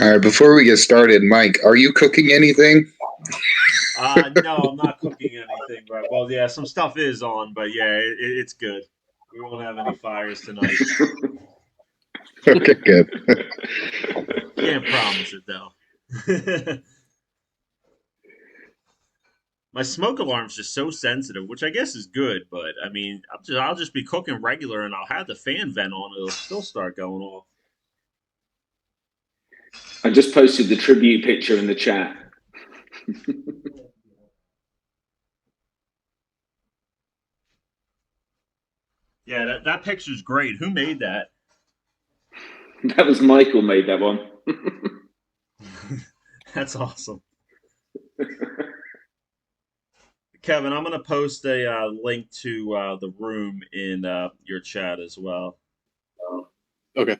All right, before we get started, Mike, are you cooking anything? No, I'm not cooking anything, but well, yeah, some stuff is on, but yeah, it's good. We won't have any fires tonight. Okay, good. Can't promise it though. My smoke alarm's just so sensitive, which I guess is good, but I mean, I'll just be cooking regular, and I'll have the fan vent on, it'll still start going off. I just posted the tribute picture in the chat. Yeah, that picture's great. Who made that? That was Michael made that one. That's awesome. Kevin, I'm going to post a link to the room in your chat as well. Okay.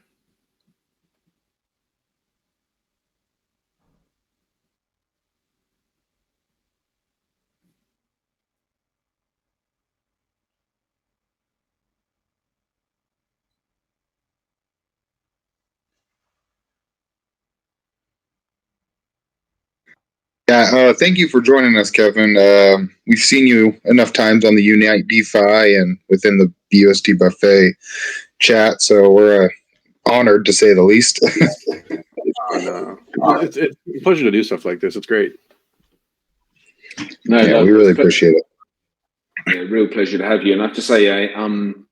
Yeah, thank you for joining us, Kevin. We've seen you enough times on the Unite DeFi and within the BUSD Buffet chat, so we're honored to say the least. It's a pleasure to do stuff like this. It's great. No, yeah, we really appreciate it. Yeah, real pleasure to have you. And I have to say, I'm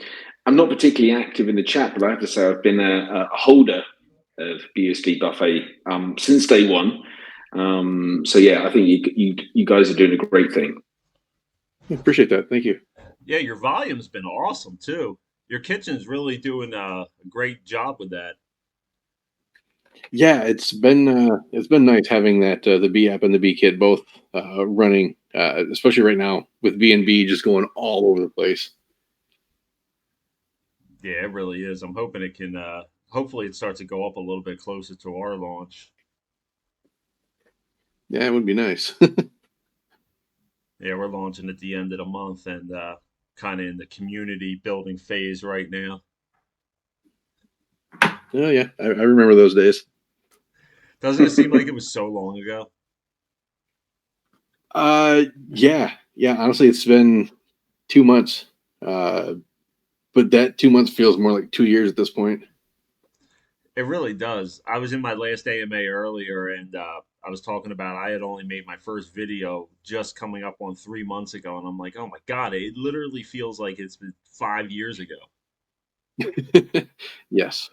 not particularly active in the chat, but I have to say I've been a holder of BUSD Buffet since day one. So yeah, I think you guys are doing a great thing. Appreciate that. Thank you. Yeah, your volume's been awesome too. Your kitchen's really doing a great job with that. Yeah, it's been nice having that the B app and the B kit both running, especially right now with B just going all over the place. Yeah, it really is. I'm hoping it can. Hopefully, it starts to go up a little bit closer to our launch. Yeah, it would be nice. Yeah, we're launching at the end of the month and kind of in the community building phase right now. Oh yeah, I remember those days. Doesn't it seem like it was so long ago? Yeah. Honestly, it's been 2 months, but that 2 months feels more like 2 years at this point. It really does. I was in my last AMA earlier, and I was talking about I had only made my first video just coming up on 3 months ago, and I'm like, oh my god, it literally feels like it's been 5 years ago. Yes.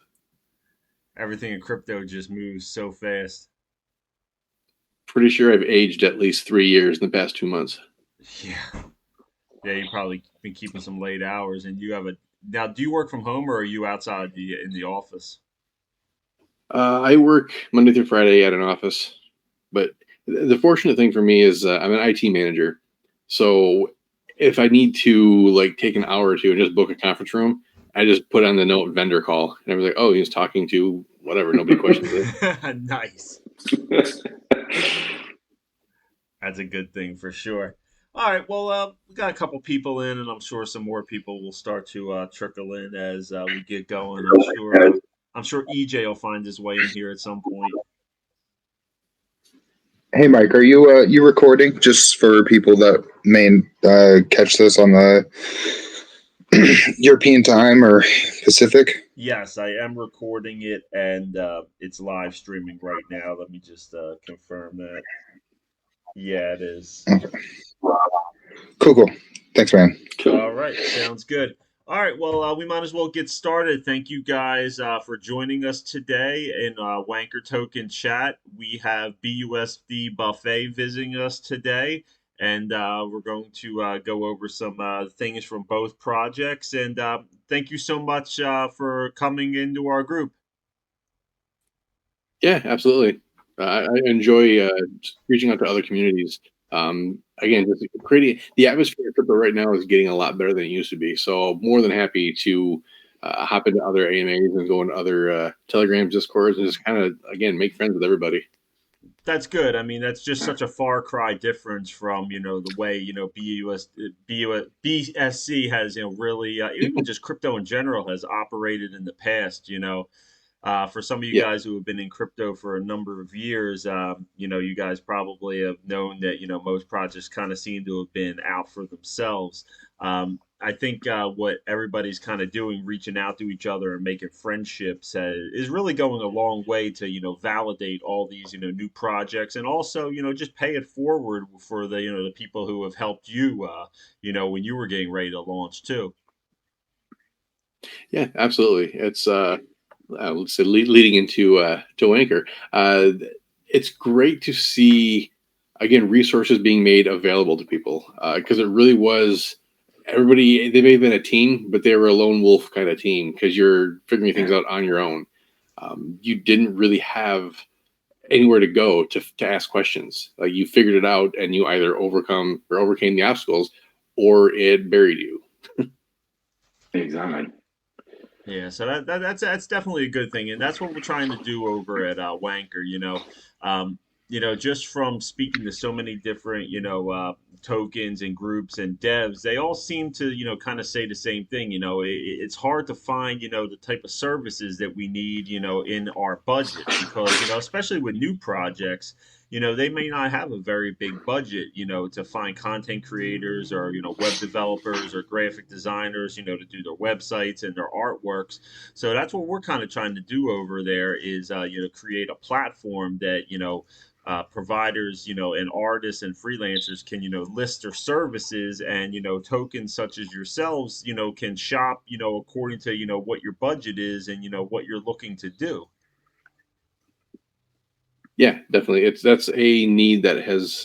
Everything in crypto just moves so fast. Pretty sure I've aged at least 3 years in the past 2 months. Yeah, yeah. You probably been keeping some late hours, and you have a now. Do you work from home or are you outside in the office? I work Monday through Friday at an office, but the fortunate thing for me is I'm an IT manager. So if I need to like take an hour or two and just book a conference room, I just put on the note vendor call, and I was like, oh, he's talking to whatever. Nobody questions it. Nice. That's a good thing for sure. All right, well, we got a couple people in, and I'm sure some more people will start to trickle in as we get going. I'm sure EJ will find his way in here at some point. Hey, Mike, are you recording just for people that may catch this on the European time or Pacific? Yes, I am recording it, and it's live streaming right now. Let me just confirm that. Yeah, it is. Cool. Thanks, man. Cool. All right, sounds good. All right, well, we might as well get started. Thank you guys for joining us today in Wanker Token chat. We have BUSD Buffet visiting us today, and we're going to go over some things from both projects. And thank you so much for coming into our group. Yeah, absolutely. I enjoy reaching out to other communities. Again, just creating the atmosphere of crypto right now is getting a lot better than it used to be. So more than happy to hop into other AMAs and go into other Telegrams, Discords, and just kind of again make friends with everybody. That's good. I mean, that's just such a far cry difference from the way BUSC has really even just crypto in general has operated in the past. For some of you guys who have been in crypto for a number of years, you guys probably have known that, most projects kind of seem to have been out for themselves. I think what everybody's kind of doing, reaching out to each other and making friendships, is really going a long way to, validate all these, new projects, and also, just pay it forward for the people who have helped you, when you were getting ready to launch too. Yeah, absolutely. It's let's say leading into to Wanchor. It's great to see again resources being made available to people because it really was everybody. They may have been a team, but they were a lone wolf kind of team because you're figuring things out on your own. You didn't really have anywhere to go to ask questions. Like you figured it out, and you either overcame the obstacles, or it buried you. Exactly. Yeah, so that's definitely a good thing, and that's what we're trying to do over at Wanker. Just from speaking to so many different tokens and groups and devs, they all seem to kind of say the same thing. It's hard to find the type of services that we need in our budget, because especially with new projects. They may not have a very big budget, to find content creators or, web developers or graphic designers, to do their websites and their artworks. So that's what we're kind of trying to do over there is, create a platform that, providers, and artists and freelancers can, list their services, and, tokens such as yourselves, can shop, according to, what your budget is and, what you're looking to do. Yeah, definitely. That's a need that has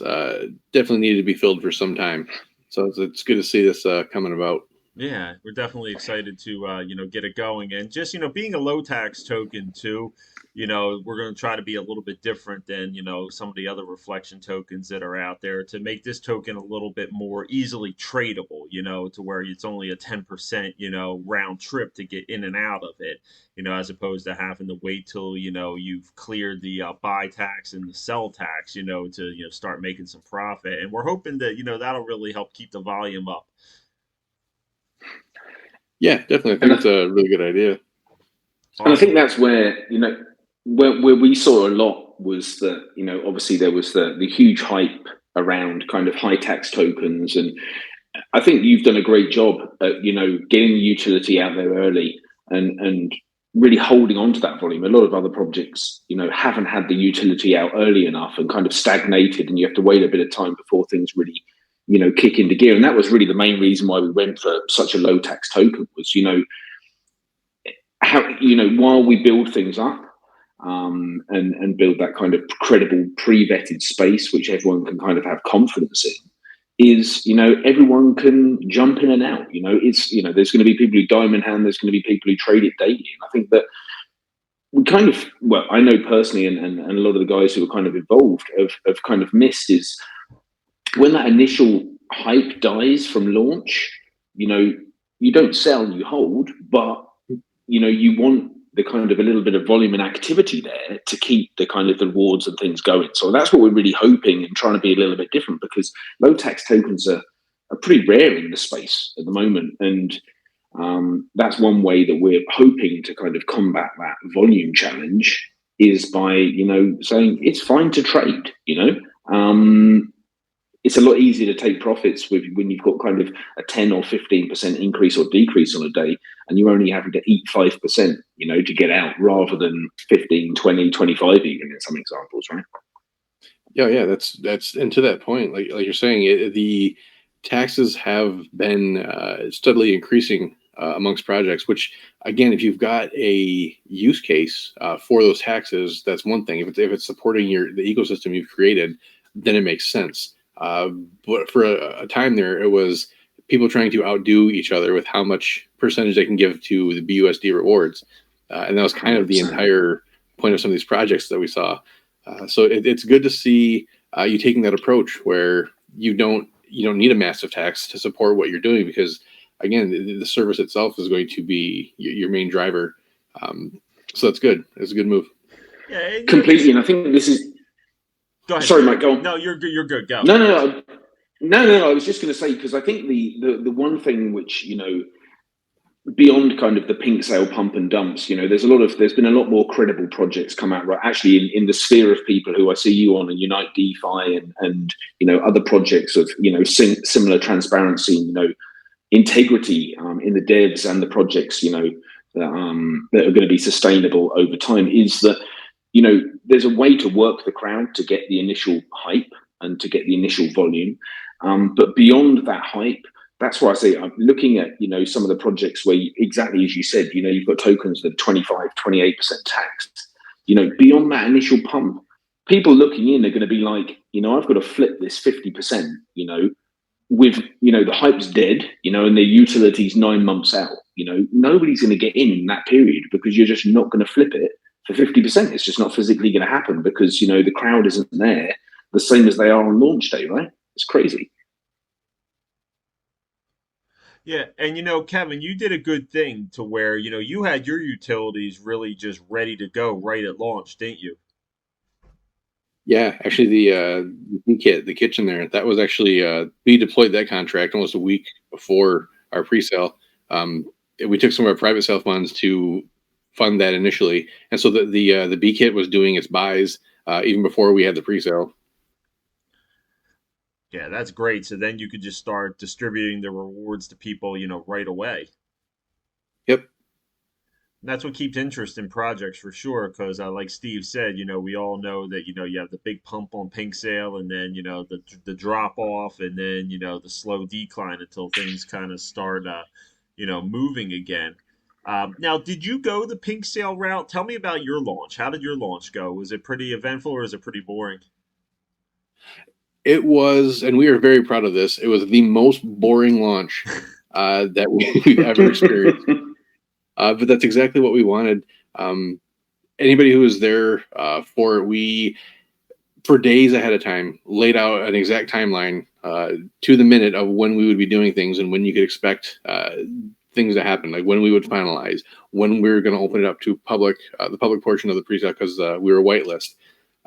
definitely needed to be filled for some time. So it's good to see this coming about. Yeah, we're definitely excited to get it going, and just being a low tax token too. We're going to try to be a little bit different than some of the other reflection tokens that are out there, to make this token a little bit more easily tradable. To where it's only a 10% round trip to get in and out of it. As opposed to having to wait till you've cleared the buy tax and the sell tax. To start making some profit, and we're hoping that that'll really help keep the volume up. Yeah, definitely. I think it's a really good idea. Awesome. And I think that's where, where we saw a lot was that, obviously there was the huge hype around kind of high tax tokens. And I think you've done a great job at, getting the utility out there early and really holding on to that volume. A lot of other projects, haven't had the utility out early enough and kind of stagnated, and you have to wait a bit of time before things really kick into gear. And that was really the main reason why we went for such a low tax token was, how, while we build things up and build that kind of credible pre-vetted space, which everyone can kind of have confidence in, is, everyone can jump in and out. It's, there's going to be people who diamond hand, there's going to be people who trade it daily. And I think that we kind of, well, I know personally, and a lot of the guys who are kind of involved have kind of missed is, when that initial hype dies from launch, you don't sell, you hold, but you want the kind of a little bit of volume and activity there to keep the kind of the rewards and things going. So that's what we're really hoping and trying to be a little bit different, because low tax tokens are pretty rare in the space at the moment. And that's one way that we're hoping to kind of combat that volume challenge, is by, saying it's fine to trade, it's a lot easier to take profits when you've got kind of a 10 or 15% increase or decrease on a day, and you're only having to eat 5%, to get out, rather than 15, 20, 25 even in some examples, right? Yeah, that's and to that point, like you're saying, the taxes have been steadily increasing amongst projects. Which, again, if you've got a use case for those taxes, that's one thing. If it's supporting the ecosystem you've created, then it makes sense. But for a time there, it was people trying to outdo each other with how much percentage they can give to the BUSD rewards. And that was kind of the entire point of some of these projects that we saw. So it's good to see you taking that approach where you don't need a massive tax to support what you're doing, because, again, the service itself is going to be your main driver. So that's good. It's a good move. Yeah, completely. And I think this is... Go ahead. Sorry, Mike, go on. No, you're good. You're good. Go. No. I was just going to say, because I think the one thing which, beyond kind of the pink sale pump and dumps, there's been a lot more credible projects come out, right? Actually, in the sphere of people who I see you on, and Unite DeFi and other projects of similar transparency, integrity in the devs and the projects, that are going to be sustainable over time, is that there's a way to work the crowd to get the initial hype and to get the initial volume, but beyond that hype. That's why I say I'm looking at, some of the projects where, exactly as you said, you've got tokens that are 25, 28% taxed. Beyond that initial pump, people looking in are going to be like, I've got to flip this 50%, with, the hype's dead, and their utility's 9 months out. Nobody's going to get in that period because you're just not going to flip it for 50%. It's just not physically going to happen because, the crowd isn't there the same as they are on launch day, right? It's crazy. Yeah, and Kevin, you did a good thing to where, you had your utilities really just ready to go right at launch, didn't you? Yeah, actually, the kit, the kitchen there, that was actually we deployed that contract almost a week before our pre-sale. We took some of our private sale funds to fund that initially, and so the B kit was doing its buys even before we had the pre-sale. Yeah, that's great. So then you could just start distributing the rewards to people, right away. Yep. And that's what keeps interest in projects for sure. Because, like Steve said, we all know that you have the big pump on pink sale, and then the drop off, and then the slow decline until things kind of start moving again. Now, did you go the pink sale route? Tell me about your launch. How did your launch go? Was it pretty eventful or is it pretty boring? It was, and we are very proud of this. It was the most boring launch that we've ever experienced. But that's exactly what we wanted. Anybody who was there for it, we, for days ahead of time, laid out an exact timeline to the minute of when we would be doing things and when you could expect things to happen, like when we would finalize, when we were going to open it up to the public portion of the pre-sale, because we were whitelist.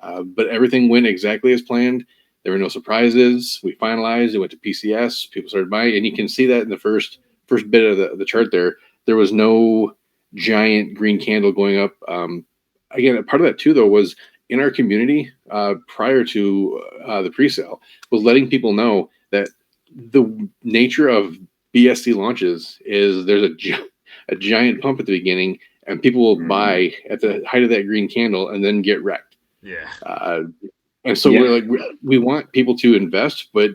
But everything went exactly as planned. There were no surprises. We finalized. It went to PCS. People started buying, and you can see that in the first bit of the chart there. There was no giant green candle going up. Again, part of that too, though, was in our community prior to the pre-sale was letting people know that the nature of BSD launches is there's a giant pump at the beginning, and people will buy at the height of that green candle and then get wrecked. Yeah. And so we're like, we want people to invest, but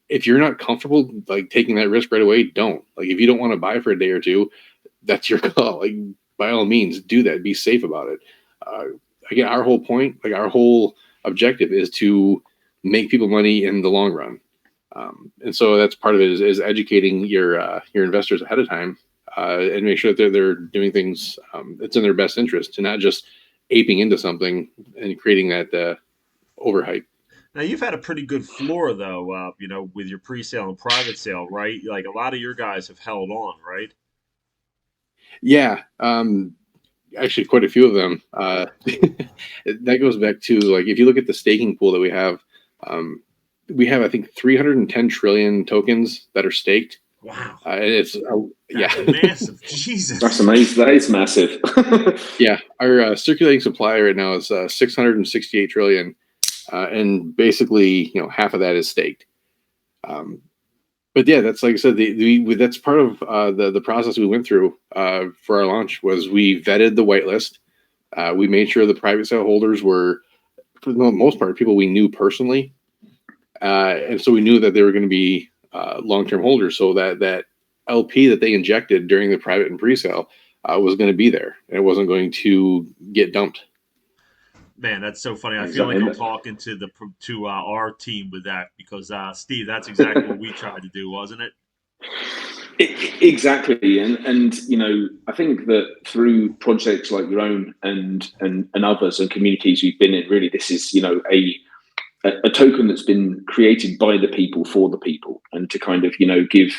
if you're not comfortable like taking that risk right away, don't. Like if you don't want to buy for a day or two, that's your call. Like by all means, do that. Be safe about it. Again, our whole point, like our whole objective, is to make people money in the long run. And so that's part of it is educating your investors ahead of time and make sure that they're doing things that's in their best interest, and not just aping into something and creating that overhype. Now you've had a pretty good floor though, with your pre-sale and private sale, right? Like a lot of your guys have held on, right? Yeah, actually, quite a few of them. That goes back to like if you look at the staking pool that we have I think 310 trillion tokens that are staked. Wow, and it's massive. Jesus, that's amazing. That is massive. Yeah, our circulating supply right now is 668 trillion. And basically, half of that is staked. But yeah, that's like I said, that's part of the process we went through for our launch was we vetted the whitelist. We made sure the private sale holders were, for the most part, people we knew personally. And so we knew that they were going to be long-term holders. So that LP that they injected during the private and pre-sale was going to be there. And it wasn't going to get dumped. Man, that's so funny. I feel like I'm talking to our team with that because Steve, that's exactly what we tried to do, wasn't it? Exactly, and I think that through projects like your own and others and communities we've been in, really, this is a token that's been created by the people for the people, and to kind of give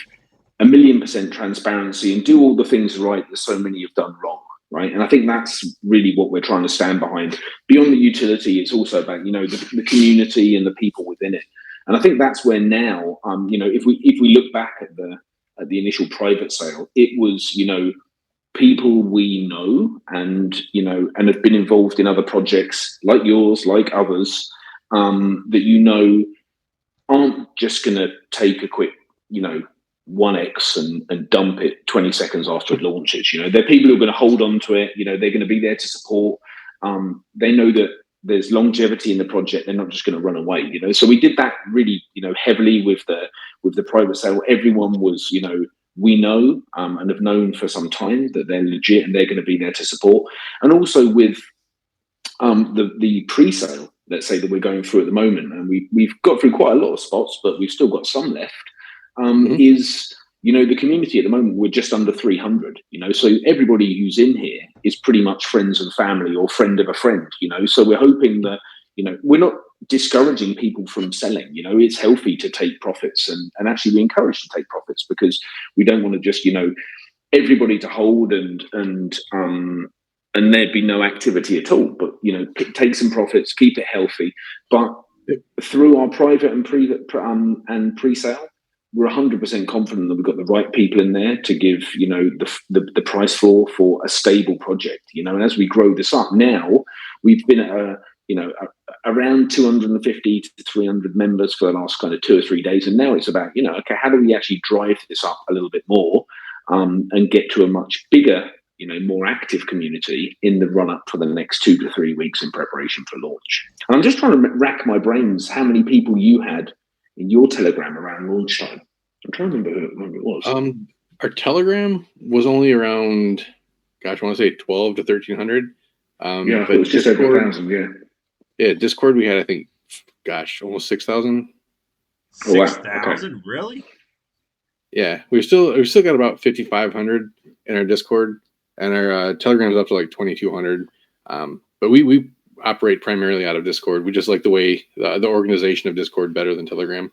1,000,000% transparency and do all the things right that so many have done wrong. Right. And I think that's really what we're trying to stand behind. Beyond the utility, it's also about, the community and the people within it. And I think that's where now, if we look back at at the initial private sale, it was, people we know and, and have been involved in other projects like yours, like others, that, aren't just going to take a quick, 1x and dump it 20 seconds after it launches. They're people who are going to hold on to it. They're going to be there to support. They know that there's longevity in the project. They're not just going to run away. So we did that really, heavily with the private sale. Everyone was, we know and have known for some time that they're legit and they're going to be there to support. And also with the pre-sale, let's say, that we're going through at the moment, and we've got through quite a lot of spots, but we've still got some left. Is the community at the moment, we're just under 300. So everybody who's in here is pretty much friends and family or friend of a friend. So we're hoping that we're not discouraging people from selling. It's healthy to take profits, and actually we encourage to take profits, because we don't want to just everybody to hold and there'd be no activity at all. But take some profits, keep it healthy. But through our private and pre-sale, we're 100% confident that we've got the right people in there to give the price floor for a stable project. And as we grow this up now, we've been at around 250 to 300 members for the last kind of 2 or 3 days, and now it's about okay, how do we actually drive this up a little bit more and get to a much bigger, more active community in the run up for the next 2 to 3 weeks in preparation for launch. And I'm just trying to rack my brains how many people you had in your Telegram around launch time. I'm trying to remember who it was. Our Telegram was only around, I want to say 12 to 1300. But it was just over 1,000. Yeah, Discord we had, I think, almost 6,000. 6,000, really? Yeah, we've still got about 5,500 in our Discord, and our Telegram's up to like 2,200. But we operate primarily out of Discord. We just like the way the organization of Discord better than Telegram.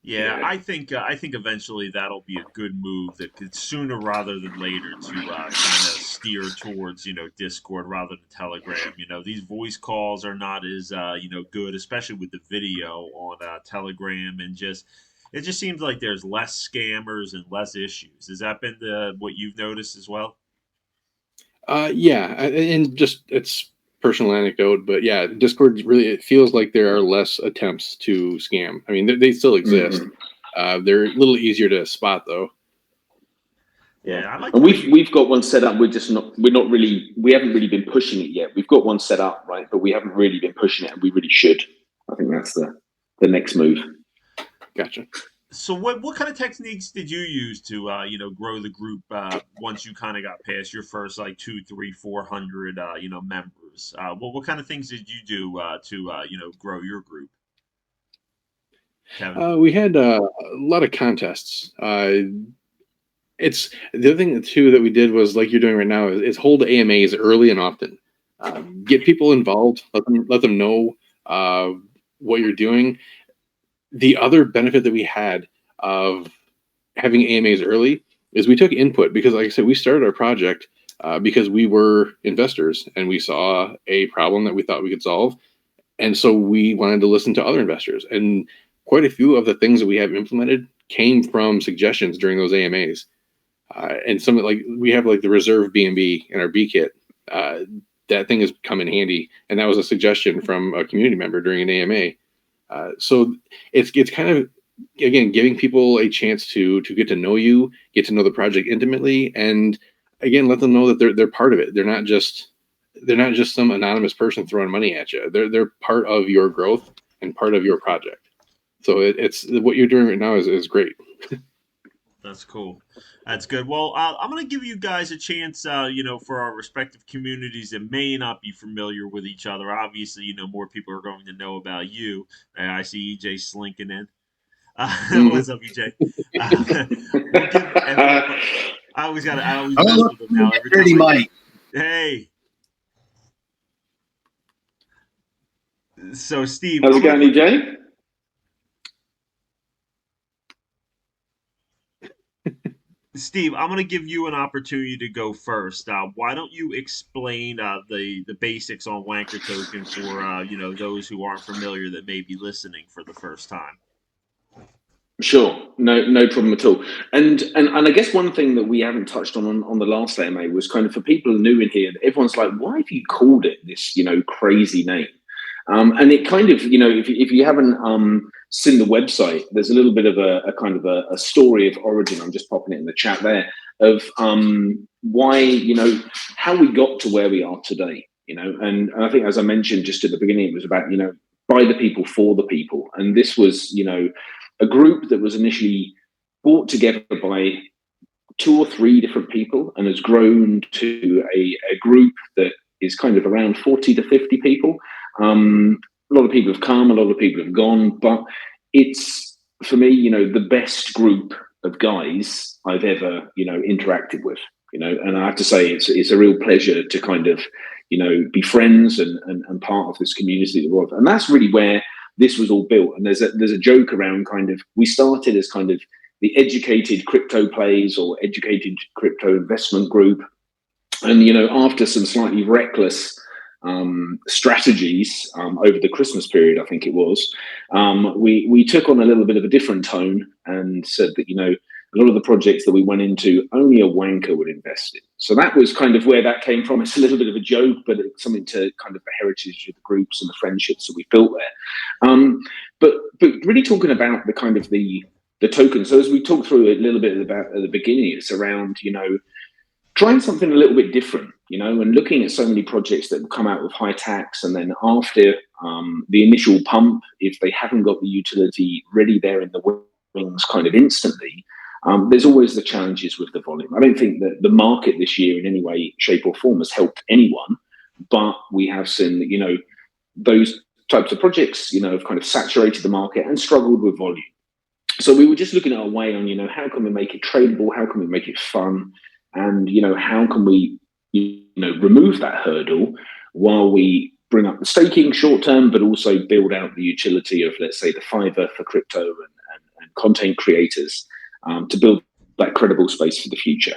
Yeah, I think eventually that'll be a good move, that could sooner rather than later to kind of steer towards Discord rather than Telegram. These voice calls are not as good, especially with the video on Telegram, and it just seems like there's less scammers and less issues. Has that been what you've noticed as well? Yeah, and just it's personal anecdote, but yeah, Discord really, it feels like there are less attempts to scam. I mean, they still exist. They're a little easier to spot, though. Yeah, and we've got one set up. We haven't really been pushing it yet. We've got one set up, right, but we haven't really been pushing it, and we really should. I think that's the next move. Gotcha. So what kind of techniques did you use to grow the group once you kind of got past your first like 200, 300, 400 members? What kind of things did you do to grow your group, Kevin? We had a lot of contests. It's the other thing too that we did was, like you're doing right now, is hold AMAs early and often. Get people involved. Let them know what you're doing. The other benefit that we had of having AMAs early is we took input, because, like I said, we started our project because we were investors and we saw a problem that we thought we could solve. And so we wanted to listen to other investors. And quite a few of the things that we have implemented came from suggestions during those AMAs. And some, like, we have like the reserve B&B in our B kit. That thing has come in handy. And that was a suggestion from a community member during an AMA. So it's kind of, again, giving people a chance to get to know you, get to know the project intimately, and again, let them know that they're part of it. They're not just some anonymous person throwing money at you. They're part of your growth and part of your project. So it's what you're doing right now is great. That's cool. That's good. Well, I'm going to give you guys a chance, for our respective communities that may not be familiar with each other. Obviously, more people are going to know about you. I see EJ slinking in. What's up, EJ? I always mess with him now. Every time hey. So, Steve. How's it going, EJ? Steve, I'm going to give you an opportunity to go first. Why don't you explain the basics on Wanchor Token for those who aren't familiar that may be listening for the first time? Sure. No problem at all. And I guess one thing that we haven't touched on the last AMA was kind of for people new in here, everyone's like, why have you called it this, crazy name? And it kind of, if you haven't seen the website, there's a little bit of a kind of a story of origin. I'm just popping it in the chat there of why, how we got to where we are today, and I think, as I mentioned just at the beginning, it was about, by the people, for the people. And this was, a group that was initially brought together by 2 or 3 different people and has grown to a group that is kind of around 40 to 50 people. A lot of people have come, a lot of people have gone, but it's, for me, the best group of guys I've ever, interacted with, and I have to say it's a real pleasure to kind of, be friends and part of this community that we're of. And that's really where this was all built. And there's a joke around kind of, we started as kind of the educated crypto plays or educated crypto investment group. And, after some slightly reckless strategies over the Christmas period, I think it was, we took on a little bit of a different tone and said that, a lot of the projects that we went into, only a wanker would invest in. So that was kind of where that came from. It's a little bit of a joke, but it's something to kind of the heritage of the groups and the friendships that we built there. But really talking about the kind of the token. So as we talked through a little bit about at the beginning, it's around, trying something a little bit different, and looking at so many projects that come out with high tax, and then after the initial pump, if they haven't got the utility ready there in the wings kind of instantly, there's always the challenges with the volume. I don't think that the market this year in any way, shape or form has helped anyone, but we have seen that, those types of projects, have kind of saturated the market and struggled with volume. So we were just looking at a way on, how can we make it tradable? How can we make it fun? And, how can we, remove that hurdle while we bring up the staking short term, but also build out the utility of, let's say, the Fiverr for crypto and content creators to build that credible space for the future.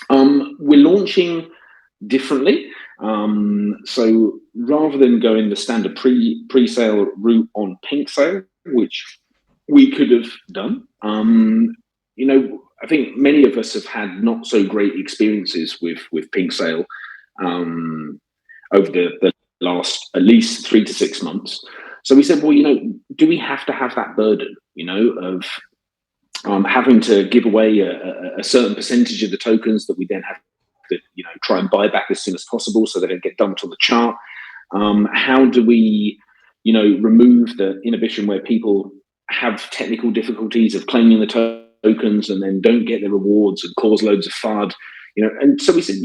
We're launching differently. So rather than going the standard pre-sale route on Pink Sale, which we could have done, I think many of us have had not so great experiences with Pink Sale over the last at least 3 to 6 months. So we said, well, do we have to have that burden, of having to give away a certain percentage of the tokens that we then have to, try and buy back as soon as possible so they don't get dumped on the chart? How do we, remove the inhibition where people have technical difficulties of claiming the tokens and then don't get the rewards and cause loads of FUD? And so we said,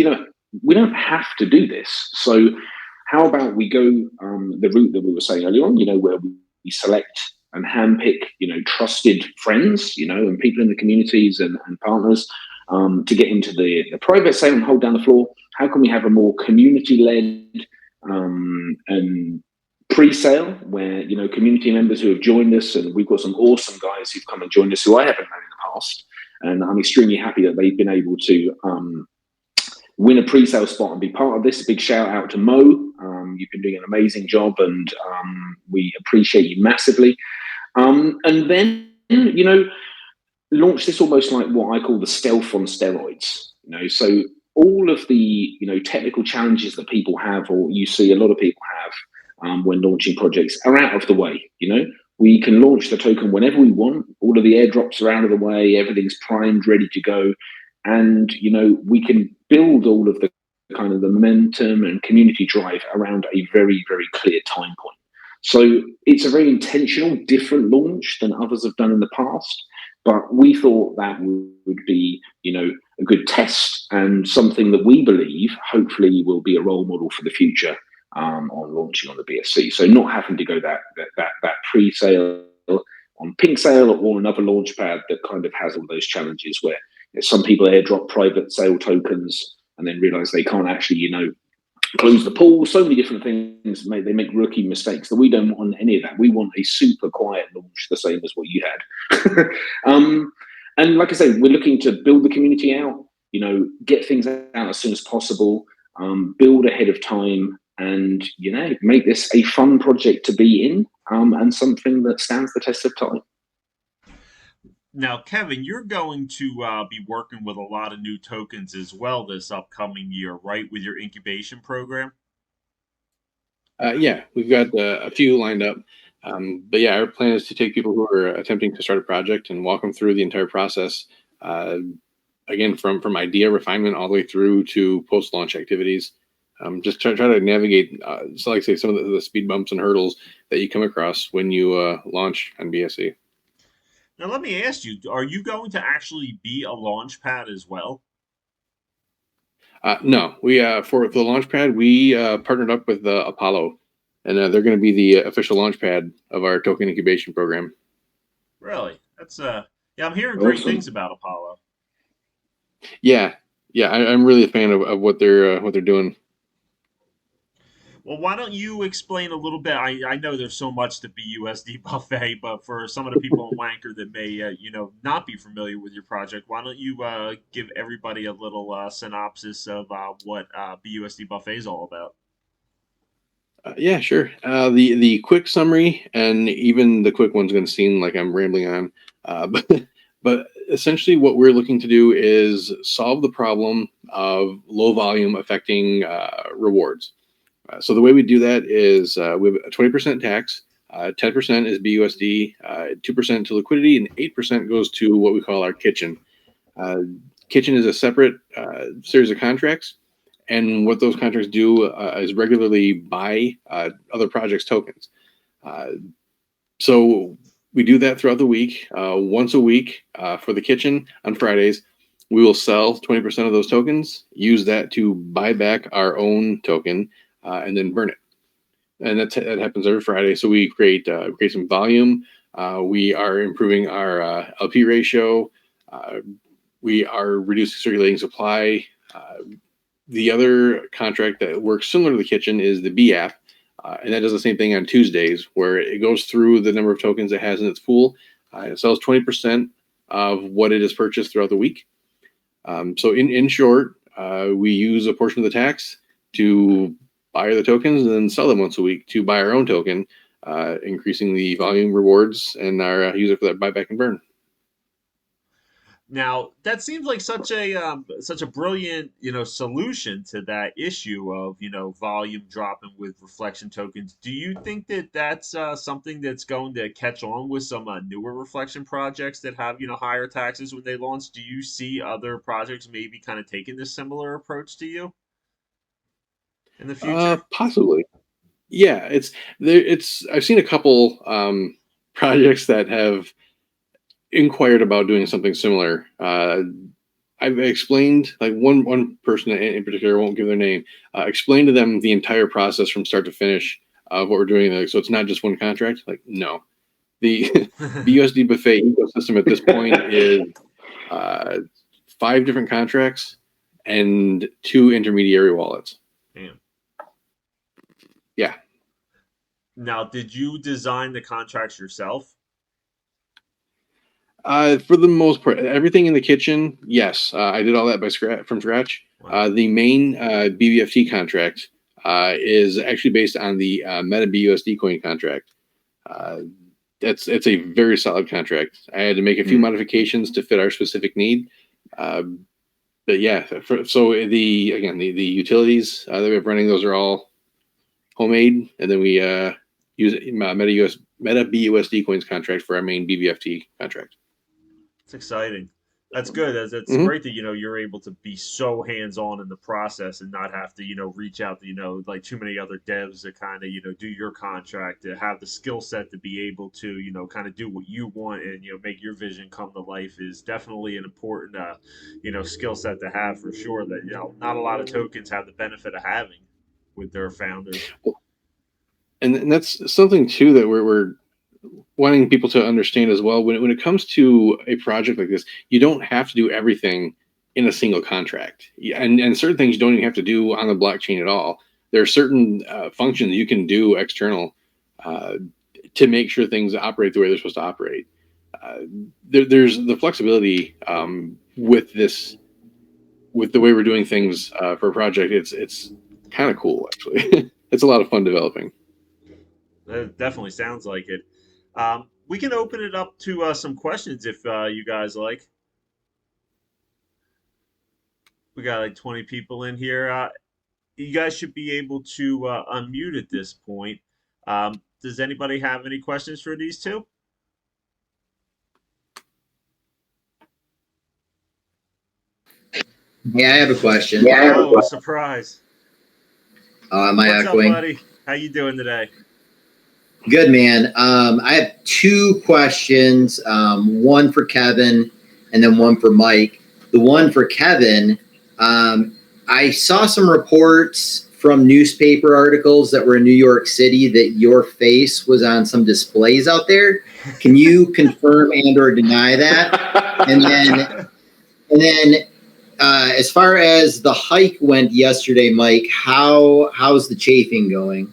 we don't have to do this. So how about we go the route that we were saying earlier on, where we select and handpick, trusted friends, and people in the communities and partners to get into the private sale and hold down the floor. How can we have a more community-led and pre-sale where, community members who have joined us, and we've got some awesome guys who've come and joined us who I haven't known in the past, and I'm extremely happy that they've been able to win a pre-sale spot and be part of this. A big shout out to Mo. You've been doing an amazing job, and we appreciate you massively. And then, launch this almost like what I call the stealth on steroids. So all of the technical challenges that people have, or you see a lot of people have when launching projects, are out of the way. We can launch the token whenever we want. All of the airdrops are out of the way. Everything's primed, ready to go, and we can build all of the kind of the momentum and community drive around a very, very clear time point. So it's a very intentional, different launch than others have done in the past. But we thought that would be, a good test and something that we believe hopefully will be a role model for the future on launching on the BSC. So not having to go that pre-sale on Pink Sale or another launch pad that kind of has all those challenges where some people airdrop private sale tokens and then realize they can't actually, close the pool. So many different things. They make rookie mistakes that we don't want any of that. We want a super quiet launch, the same as what you had. And like I say, we're looking to build the community out, get things out as soon as possible, build ahead of time, and, make this a fun project to be in and something that stands the test of time. Now, Kevin, you're going to be working with a lot of new tokens as well this upcoming year, right? With your incubation program. Yeah, we've got a few lined up. But yeah, our plan is to take people who are attempting to start a project and walk them through the entire process. Uh, Again, from idea refinement all the way through to post launch activities. Just try to navigate, so like I say, some of the speed bumps and hurdles that you come across when you launch on BSC. Now, let me ask you: are you going to actually be a launch pad as well? No, we for the launch pad we partnered up with Apollo, and they're going to be the official launch pad of our token incubation program. Really? That's yeah. I'm hearing great Awesome. things about Apollo. Yeah, yeah, I'm really a fan of what they're doing. Well, why don't you explain a little bit? I know there's so much to BUSD buffet, but for some of the people in Wanker that may not be familiar with your project, why don't you give everybody a little synopsis of what BUSD buffet is all about? Yeah, sure. The quick summary, and even the quick one's going to seem like I'm rambling on, but essentially what we're looking to do is solve the problem of low volume affecting rewards. So the way we do that is we have a 20% tax, 10% is BUSD, 2% to liquidity, and 8% goes to what we call our kitchen. Uh, Kitchen is a separate series of contracts, and what those contracts do is regularly buy other projects' tokens. Uh, so we do that throughout the week. Once a week for the kitchen on Fridays, we will sell 20% of those tokens, use that to buy back our own token, and then burn it. And that happens every Friday. So we create some volume. We are improving our LP ratio. Uh, we are reducing circulating supply. The other contract that works similar to the kitchen is the BAP, and that does the same thing on Tuesdays, where it goes through the number of tokens it has in its pool. It sells 20% of what it has purchased throughout the week. So in short, we use a portion of the tax to buy the tokens and then sell them once a week to buy our own token, increasing the volume rewards and our use it for that buyback and burn. Now, that seems like such a brilliant solution to that issue of volume dropping with reflection tokens. Do you think that that's something that's going to catch on with some newer reflection projects that have higher taxes when they launch? Do you see other projects maybe kind of taking this similar approach to you in the future? Possibly. Yeah, it's there. It's I've seen a couple projects that have inquired about doing something similar. I've explained, like one person in particular, I won't give their name, explained to them the entire process from start to finish of what we're doing. Like, so it's not just one contract. Like, no, the BUSD buffet ecosystem at this point is uh, 5 different contracts and 2 intermediary wallets. Damn. Yeah. Now, did you design the contracts yourself? For the most part, everything in the kitchen, yes, I did all that from scratch. Wow. The main BBFT contract is actually based on the Meta BUSD coin contract. Uh, it's a very solid contract. I had to make a few modifications to fit our specific need, uh, but yeah. So the utilities that we have running, those are all homemade, and then we use Meta BUSD coins contract for our main BBFT contract. It's exciting. That's good. It's Mm-hmm. great that you're able to be so hands on in the process and not have to reach out to like too many other devs to kind of do your contract, to have the skill set to be able to kind of do what you want and make your vision come to life is definitely an important skill set to have for sure. That not a lot of tokens have the benefit of having with their founders. And that's something too that we're wanting people to understand as well. When it comes to a project like this, you don't have to do everything in a single contract, and certain things you don't even have to do on the blockchain at all. There are certain functions you can do external uh, to make sure things operate the way they're supposed to operate. Uh, there's the flexibility with this, with the way we're doing things for a project. It's kind of cool, actually. It's a lot of fun developing. That definitely sounds like it. we can open it up to some questions if you guys like. We got like 20 people in here. You guys should be able to unmute at this point. Does anybody have any questions for these two? Yeah, I have a question. Oh, surprise. Am I What's echoing? up, buddy? How you doing today? Good, man. I have two questions, one for Kevin and then one for Mike. The one for Kevin, I saw some reports from newspaper articles that were in New York City that your face was on some displays out there. Can you confirm and or deny that? And then as far as the hike went yesterday, Mike, how's the chafing going?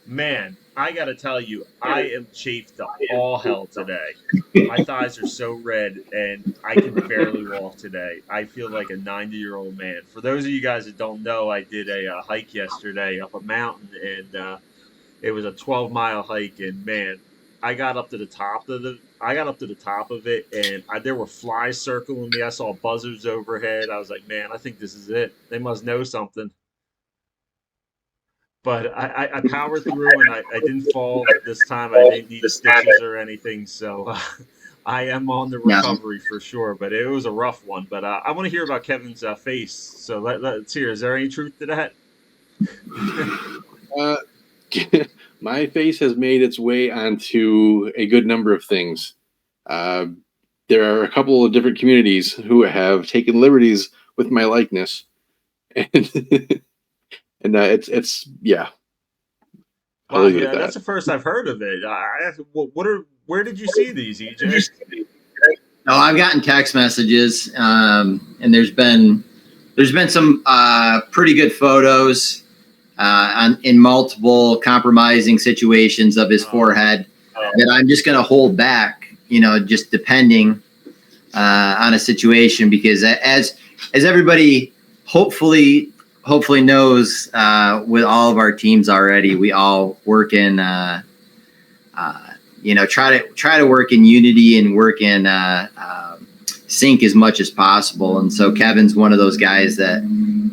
Man, I gotta tell you, I am chafed to all hell today. My thighs are so red, and I can barely walk today. I feel like a 90-year-old man. For those of you guys that don't know, I did a hike yesterday up a mountain, and it was a 12-mile hike. And man, I got up to the top of it, and there were flies circling me. I saw buzzards overhead. I was like, man, I think this is it. They must know something. But I powered through, and I didn't fall this time. I didn't need stitches or anything, so I am on the recovery for sure. But it was a rough one. But I want to hear about Kevin's face. So let's hear. Is there any truth to that? My face has made its way onto a good number of things. There are a couple of different communities who have taken liberties with my likeness, and it's yeah. Wow, yeah, that's the first I've heard of it. Where did you see these, EJ? No, I've gotten text messages, and there's been some pretty good photos in multiple compromising situations of his forehead that I'm just going to hold back, just depending on a situation, because as everybody hopefully knows, with all of our teams already, we all work in try to work in unity and work in sync as much as possible. And so Kevin's one of those guys that,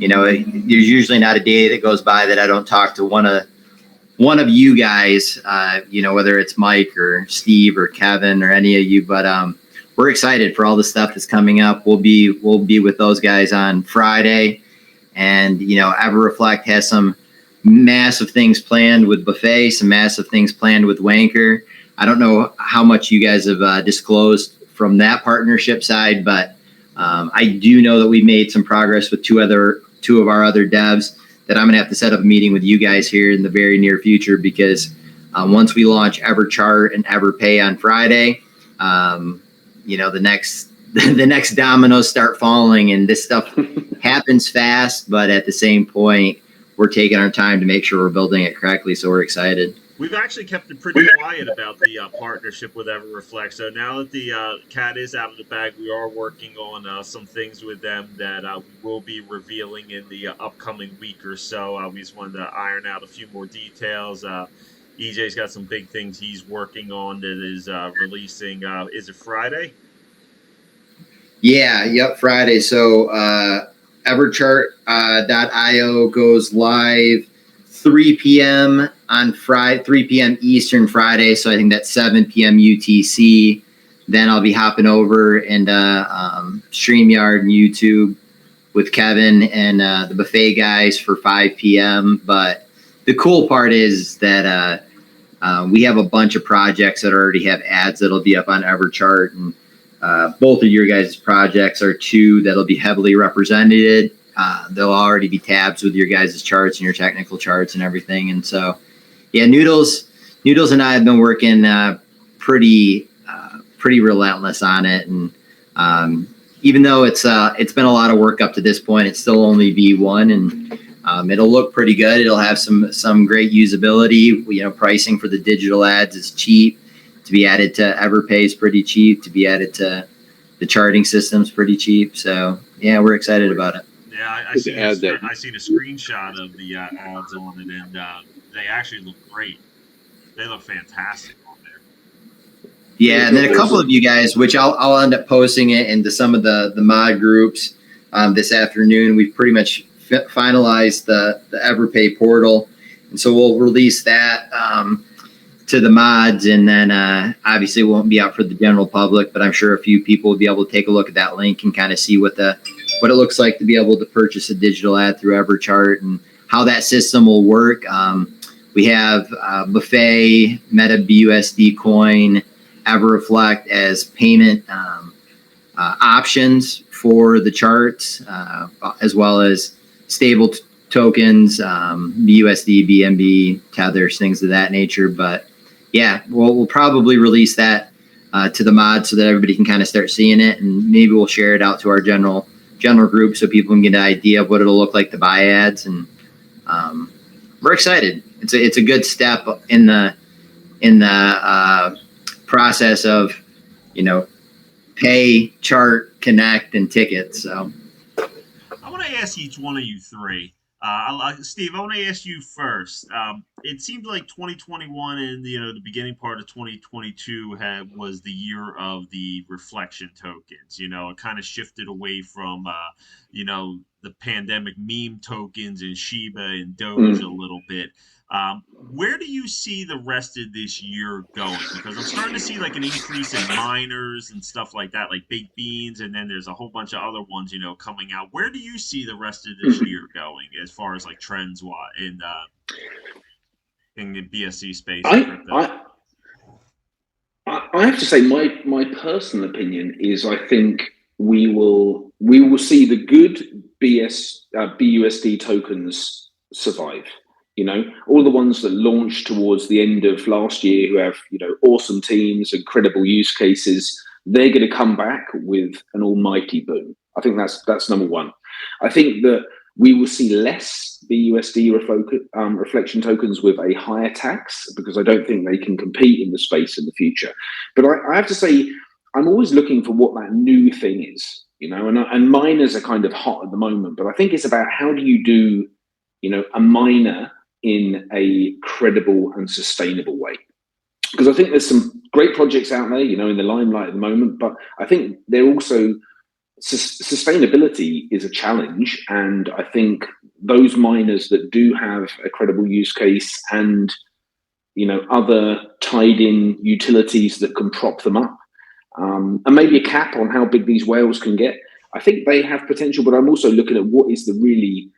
there's usually not a day that goes by that I don't talk to one of you guys, whether it's Mike or Steve or Kevin or any of you. But we're excited for all the stuff that's coming up. We'll be with those guys on Friday. And, EverReflect has some massive things planned with Buffet, some massive things planned with Wanchor. I don't know how much you guys have disclosed from that partnership side, but I do know that we made some progress with two of our other devs that I'm going to have to set up a meeting with you guys here in the very near future, because once we launch EverChart and EverPay on Friday, the next dominoes start falling, and this stuff happens fast, but at the same point, we're taking our time to make sure we're building it correctly. So we're excited. We've actually kept it pretty quiet about the partnership with EverReflect. So now that the cat is out of the bag, we are working on some things with them that we will be revealing in the upcoming week or so. We just wanted to iron out a few more details. EJ's got some big things he's working on that is releasing. Is it Friday? Yeah, yep, Friday. So EverChart.io goes live 3 p.m. on Friday, 3 p.m. Eastern Friday. So I think that's 7 p.m. UTC. Then I'll be hopping over into StreamYard and YouTube with Kevin and the Buffet guys for 5 p.m. But the cool part is that we have a bunch of projects that already have ads that'll be up on EverChart, and both of your guys' projects are two that'll be heavily represented. There'll already be tabs with your guys' charts and your technical charts and everything. And so, yeah, Noodles and I have been working pretty relentless on it. And even though it's been a lot of work up to this point, it's still only V1, and it'll look pretty good. It'll have some great usability. Pricing for the digital ads is cheap. To be added to EverPay is pretty cheap. To be added to the charting system's pretty cheap. So yeah, we're excited about it. Yeah, I seen a screenshot of the ads on it, and they actually look great. They look fantastic on there. Yeah, and then a couple of you guys, which I'll end up posting it into some of the mod groups this afternoon. We've pretty much finalized the EverPay portal, and so we'll release that to the mods, and then obviously it won't be out for the general public, but I'm sure a few people will be able to take a look at that link and kind of see what it looks like to be able to purchase a digital ad through EverChart and how that system will work. We have Buffet, Meta BUSD coin, EverReflect as payment options for the charts, as well as stable tokens, BUSD, BNB, tethers, things of that nature. But yeah, we'll probably release that to the mods so that everybody can kind of start seeing it, and maybe we'll share it out to our general group so people can get an idea of what it'll look like to buy ads. And we're excited. It's a good step in the process of, pay, chart, connect, and tickets. So I want to ask each one of you three. Steve, I want to ask you first. It seemed like 2021 and the beginning part of 2022 was the year of the reflection tokens. It kind of shifted away from the pandemic meme tokens and Shiba and Doge a little bit. Where do you see the rest of this year going? Because I'm starting to see like an increase in miners and stuff like that, like Baked Beans, and then there's a whole bunch of other ones, coming out. Where do you see the rest of this year going as far as like trends in the BSC space? I have to say my personal opinion is I think we will see the good BUSD tokens survive. All the ones that launched towards the end of last year who have, awesome teams and credible use cases, they're going to come back with an almighty boom. I think that's number one. I think that we will see less BUSD reflection tokens with a higher tax because I don't think they can compete in the space in the future. But I have to say, I'm always looking for what that new thing is, and miners are kind of hot at the moment, but I think it's about how do you do, a miner in a credible and sustainable way. Because I think there's some great projects out there, in the limelight at the moment, but I think they're also sustainability is a challenge. And I think those miners that do have a credible use case and, other tied in utilities that can prop them up, and maybe a cap on how big these whales can get, I think they have potential, but I'm also looking at what is the really,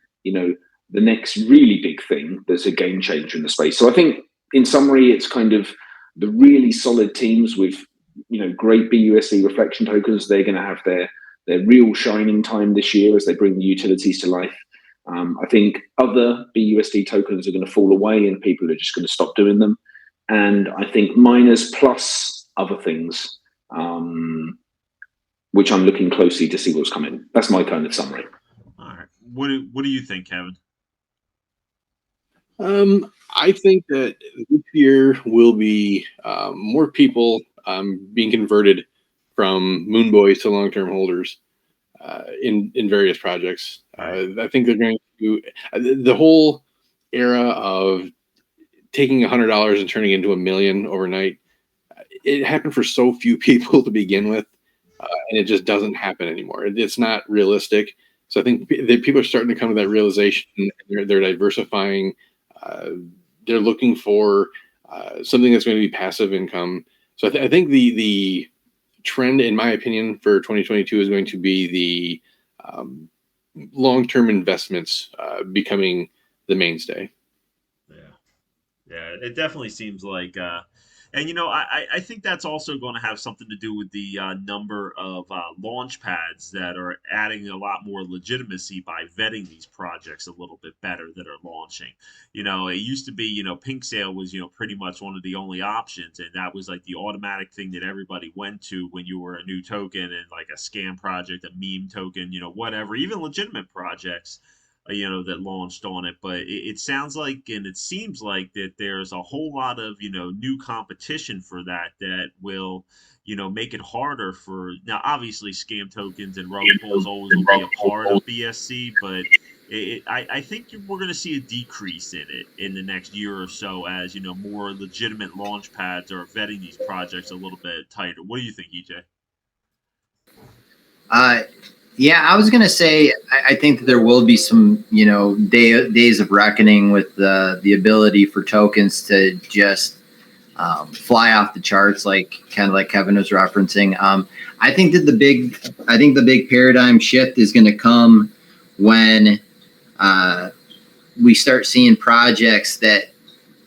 the next really big thing that's a game changer in the space. So I think in summary, it's kind of the really solid teams with, great BUSD reflection tokens. They're going to have their real shining time this year as they bring the utilities to life. I think other BUSD tokens are going to fall away and people are just going to stop doing them. And I think miners plus other things, which I'm looking closely to see what's coming. That's my kind of summary. All right. What do you think, Kevin? I think that this year will be more people being converted from moon boys to long-term holders in various projects. I think they're going to the whole era of taking $100 and turning it into $1 million overnight. It happened for so few people to begin with, and it just doesn't happen anymore. It's not realistic. So I think that people are starting to come to that realization. They're diversifying. They're looking for something that's going to be passive income. So I think the trend, in my opinion, for 2022 is going to be the long-term investments becoming the mainstay. Yeah, it definitely seems like, and I think that's also going to have something to do with the number of launch pads that are adding a lot more legitimacy by vetting these projects a little bit better that are launching. It used to be, Pink Sale was, pretty much one of the only options, and that was like the automatic thing that everybody went to when you were a new token and like a scam project, a meme token, whatever, even legitimate projects. that launched on it. But it sounds like, and it seems like that there's a whole lot of, new competition for that will, make it harder for now. Obviously, scam tokens and rug pulls always will be a part of BSC, but I think we're going to see a decrease in it in the next year or so as more legitimate launch pads are vetting these projects a little bit tighter. What do you think, EJ? Yeah, I was going to say, I think that there will be some, days of reckoning with the ability for tokens to just fly off the charts, kind of like Kevin was referencing. I think that the big paradigm shift is going to come when we start seeing projects that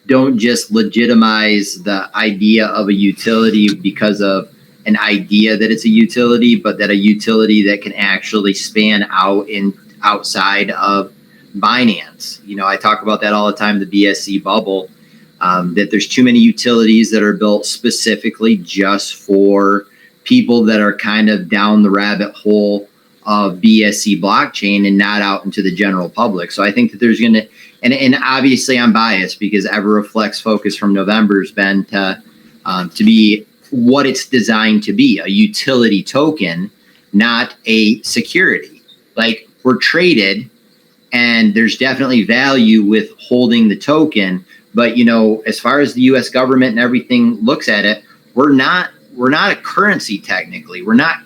don't just legitimize the idea of a utility because of an idea that it's a utility, but that a utility that can actually span outside of Binance. I talk about that all the time, the BSC bubble, that there's too many utilities that are built specifically just for people that are kind of down the rabbit hole of BSC blockchain and not out into the general public. So I think that there's going to, and obviously I'm biased because EverReflect's focus from November has been to be what it's designed to be, a utility token, not a security. Like, we're traded and there's definitely value with holding the token. But, as far as the US government and everything looks at it, we're not a currency technically. We're not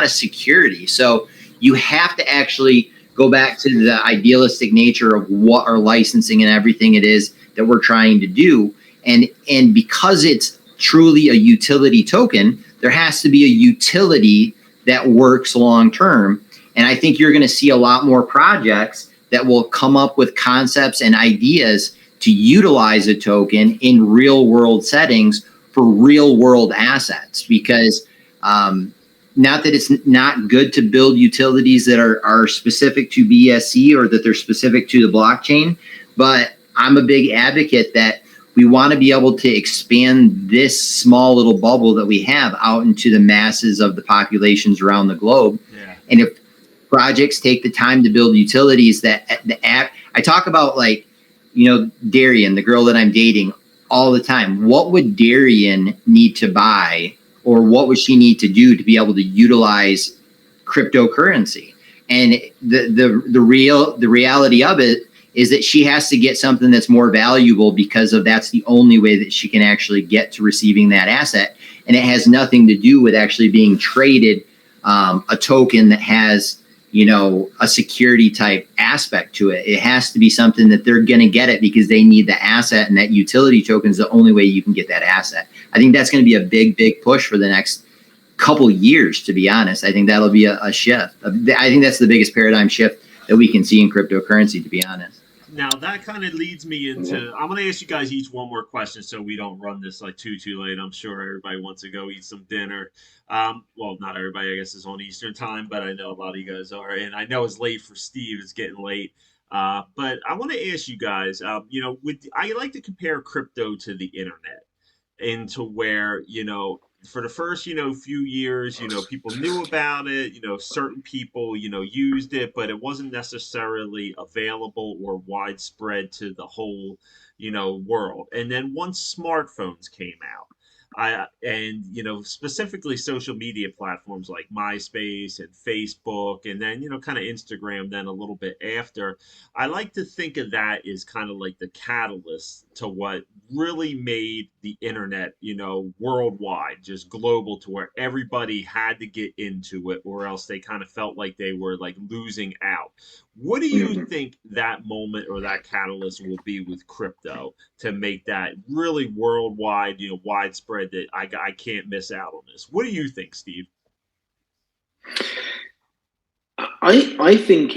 a security. So you have to actually go back to the idealistic nature of what our licensing and everything it is that we're trying to do. And because it's truly a utility token, there has to be a utility that works long term. And I think you're going to see a lot more projects that will come up with concepts and ideas to utilize a token in real world settings for real world assets, because not that it's not good to build utilities that are specific to BSC or that they're specific to the blockchain, but I'm a big advocate that we want to be able to expand this small little bubble that we have out into the masses of the populations around the globe. Yeah. And if projects take the time to build utilities that I talk about, Darian, the girl that I'm dating, all the time. What would Darian need to buy, or what would she need to do to be able to utilize cryptocurrency? And the reality of it is that she has to get something that's more valuable, because that's the only way that she can actually get to receiving that asset. And it has nothing to do with actually being traded a token that has, a security type aspect to it. It has to be something that they're going to get it because they need the asset, and that utility token is the only way you can get that asset. I think that's going to be a big push for the next couple years, to be honest. I think that'll be a shift. I think that's the biggest paradigm shift that we can see in cryptocurrency, to be honest. Now that kind of leads me into, I'm going to ask you guys each one more question so we don't run this too late. I'm sure everybody wants to go eat some dinner. Well, not everybody, I guess, is on Eastern time, but I know a lot of you guys are, and I know it's late for Steve. It's getting late. But I want to ask you guys, I like to compare crypto to the internet, into where, for the first, few years, people knew about it, certain people, used it, but it wasn't necessarily available or widespread to the whole, world. And then once smartphones came out, specifically social media platforms like MySpace and Facebook, and then, kind of Instagram, then a little bit after, I like to think of that as kind of like the catalyst to what really made the internet, worldwide, just global, to where everybody had to get into it, or else they kind of felt like they were losing out. What do you think that moment or that catalyst will be with crypto to make that really worldwide, widespread, that I can't miss out on this? What do you think, Steve? I think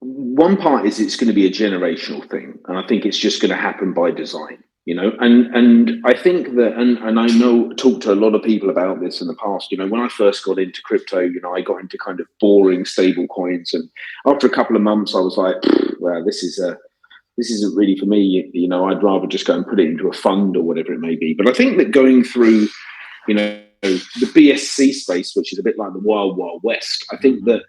one part is it's going to be a generational thing, and I think it's just going to happen by design. And I think that, and I talked to a lot of people about this in the past. When I first got into crypto, I got into kind of boring stable coins, and after a couple of months, I was like, well, this isn't really for me. I'd rather just go and put it into a fund or whatever it may be. But I think that going through, the BSC space, which is a bit like the Wild Wild West, I think that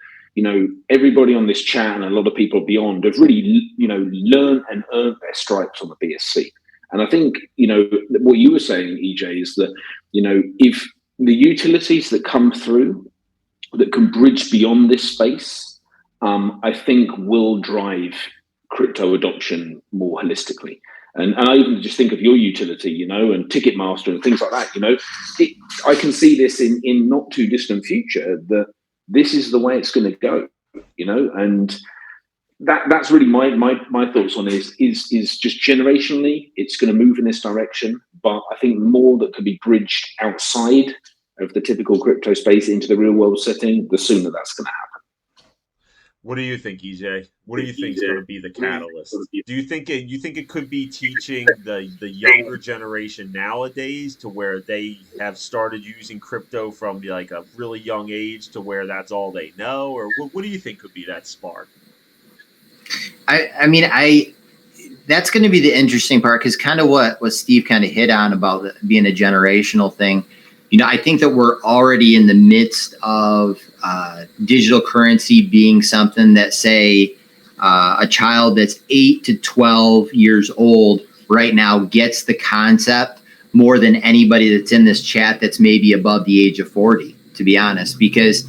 everybody on this chat and a lot of people beyond have really, learned and earned their stripes on the BSC. And I think, what you were saying, EJ, is that, if the utilities that come through that can bridge beyond this space, I think will drive crypto adoption more holistically. And I even just think of your utility, and Ticketmaster and things like that, I can see this in not too distant future, that this is the way it's going to go, and that's really my thoughts on it is just generationally, it's going to move in this direction. But I think more that could be bridged outside of the typical crypto space into the real world setting, the sooner that's going to happen. What do you think, EJ? What do you think is going to be the catalyst? Do you think it could be teaching the younger generation nowadays to where they have started using crypto from like a really young age to where that's all they know? Or what do you think could be that spark? I mean, that's going to be the interesting part, because kind of what Steve kind of hit on about being a generational thing. I think that we're already in the midst of digital currency being something that, say, a child that's 8 to 12 years old right now gets the concept more than anybody that's in this chat that's maybe above the age of 40, to be honest, because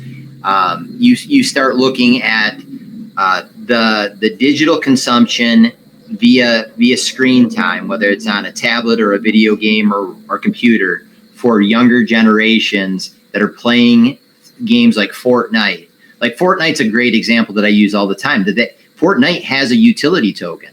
you start looking at the digital consumption via screen time, whether it's on a tablet or a video game or computer, for younger generations that are playing games like Fortnite. Like Fortnite's a great example that I use all the time. That Fortnite has a utility token.